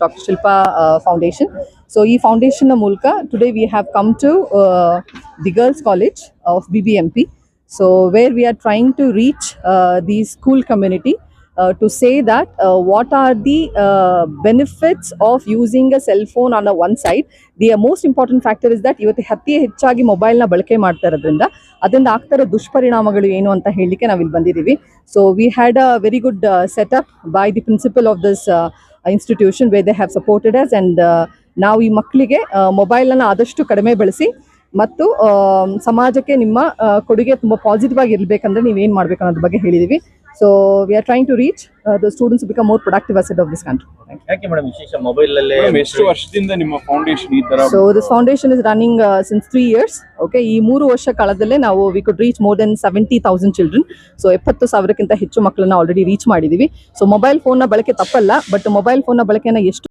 Dr. Shilpa Foundation. So, e foundation mulka today we have come to the Girls College of BBMP. So, where we are trying to reach the school community to say that what are the benefits of using a cell phone on the one side. The most important factor is that ಇವತ್ತು ಹೆಚ್ಚಾಗಿ ಮೊಬೈಲ್ನ ಬಳಕೆ ಮಾಡ್ತಾ ಇರೋದ್ರಿಂದ ಅದರಿಂದ ಆಗ್ತಾ ಇರೋ ದುಷ್ಪರಿಣಾಮಗಳು ಏನು ಅಂತ ಹೇಳಲಿಕ್ಕೆ ನಾವಿಲ್ಲಿ ಬಂದಿದ್ದೀವಿ. So we had a very good setup by the principal of this institution where they have supported us and ನಾವು ಈ ಮಕ್ಕಳಿಗೆ ಮೊಬೈಲನ್ನು ಆದಷ್ಟು ಕಡಿಮೆ ಬಳಸಿ ಮತ್ತು ಸಮಾಜಕ್ಕೆ ನಿಮ್ಮ ಕೊಡುಗೆ ತುಂಬ ಪಾಸಿಟಿವ್ ಆಗಿ ಇರಬೇಕಂದ್ರೆ ನೀವೇನು ಮಾಡಬೇಕು ಅನ್ನೋದ್ರ ಬಗ್ಗೆ ಹೇಳಿದ್ದೀವಿ. So we are trying to reach the students to become more productive asset of this country. ಯಾಕೆ ಮೇಡಮ್ ವಿಶೇಷ ಮೊಬೈಲ್ ಅಲ್ಲೇ ಎಷ್ಟು ವರ್ಷದಿಂದ ನಿಮ್ಮ ಫೌಂಡೇಶನ್ ಈ ತರ? So this foundation is running since 3 years. Okay, ಈ 3 ವರ್ಷ ಕಾಲದಲ್ಲೇ ನಾವು we could reach more than 70,000 children. So 70,000ಕ್ಕಿಂತ ಹೆಚ್ಚು ಮಕ್ಕಳನ್ನ ಆಲ್ರೆಡಿ ರೀಚ್ ಮಾಡಿದೀವಿ. ಸೊ ಮೊಬೈಲ್ ಫೋನ್ ನ ಬಳಕೆ ತಪ್ಪಲ್ಲ, ಬಟ್ ಮೊಬೈಲ್ ಫೋನ್ ನ ಬಳಕೆನ ಎಷ್ಟು